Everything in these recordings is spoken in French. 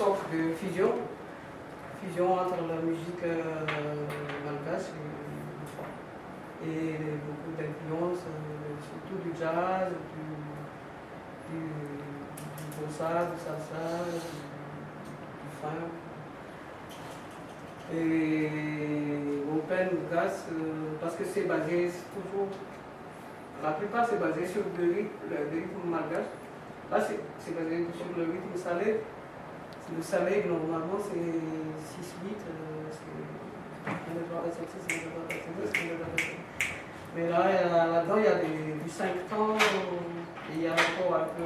sorte de fusion entre la musique malgache et beaucoup d'influences, surtout du jazz, du bossa, du salsa, du funk. Et open gas, parce que c'est basé toujours, la plupart c'est basé sur le rythme malgache. Là c'est basé sur le rythme salé. Le salé normalement c'est 6-8, mais là-dedans il y a du 5 temps et il y a encore un peu.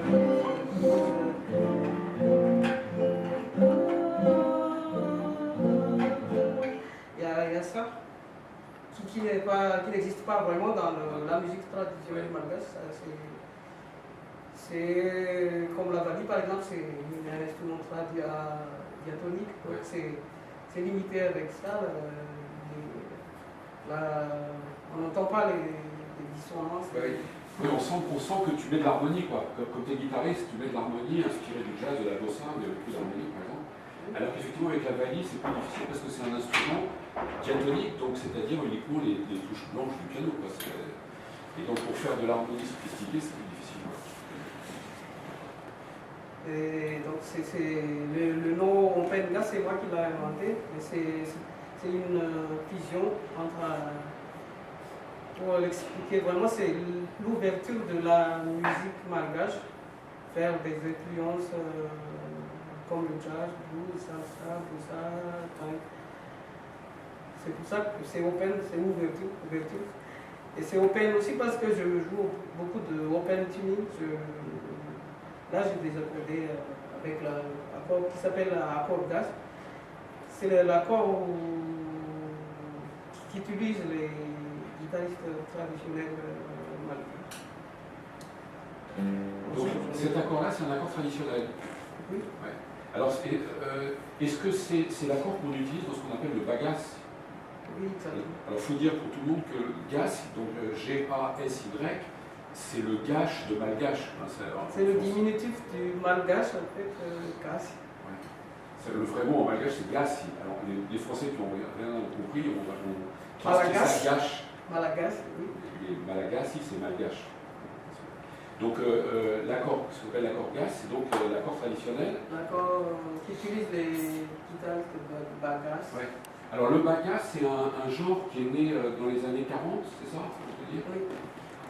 Il y a ça qui n'existe pas vraiment dans la musique traditionnelle malgache. C'est comme la vali par exemple, c'est un instrument diatonique, donc c'est limité avec ça. On n'entend pas les dissonances. Oui, on sent que tu mets de l'harmonie, quoi. Comme tu es guitariste, tu mets de l'harmonie inspirée du jazz, de la bossa, de plus harmonique par exemple. Alors qu'effectivement avec la vali c'est plus difficile parce que c'est un instrument diatonique, donc c'est-à-dire uniquement les touches blanches du piano, quoi. Et donc pour faire de l'harmonie sophistiquée c'est plus difficile. Et donc le nom Openga, c'est moi qui l'ai inventé, mais c'est une fusion entre, pour l'expliquer vraiment, c'est l'ouverture de la musique malgache vers des influences comme le jazz, blues, salsa, bossa, funk. C'est pour ça que c'est open, c'est ouverture. Et c'est open aussi parce que je joue beaucoup de open tuning. Là, j'ai des accordés avec l'accord qui s'appelle l'accord gas. C'est l'accord qu'utilisent les guitaristes traditionnels malgaches. Donc cet accord-là, c'est un accord traditionnel. Oui. Ouais. Alors, est-ce que c'est l'accord qu'on utilise dans ce qu'on appelle le bagas? Oui, exactement. Alors, il faut dire pour tout le monde que le gas, donc G-A-S-Y, c'est le gache de malgache. C'est le diminutif du malgache, en fait, gas. Ouais. Le vrai mot en malgache, c'est gassi. Alors, les Français qui n'ont rien compris, on Malagas. gache. Malagas, oui. Et malagasy, c'est malgache. Donc, l'accord, ce qu'on appelle l'accord gas, c'est donc l'accord traditionnel. L'accord qu'utilisent les guitaristes de bagas. Ouais. Alors, le bagas, c'est un genre qui est né dans les années 40, c'est ça, on peut dire? Oui.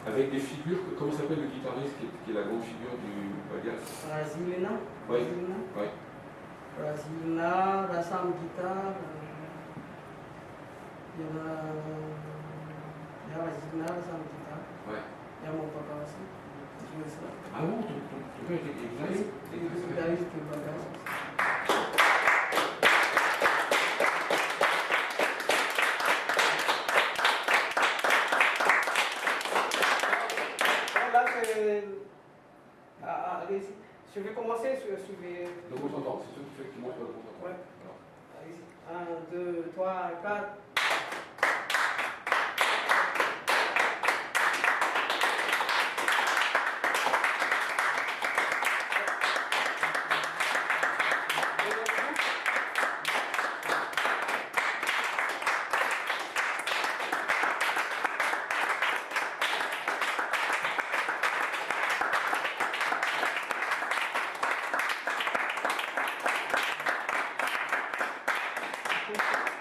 Avec des figures, comment s'appelle le guitariste qui est la grande figure du bagas? Brasilina. Oui. Oui. Brasilina, Rassam Guitar. Il y a Brasilina, Rassam Guitar. Ouais. Il y a mon papa aussi. Ah bon, ton père était guitariste? Oui, guitariste de bagas. Allez-y. Je vais commencer sur Le contretemps, c'est ce qui fait que tu montres le contretemps. Ouais. Allez-y. 1, 2, 3, 4. Thank you.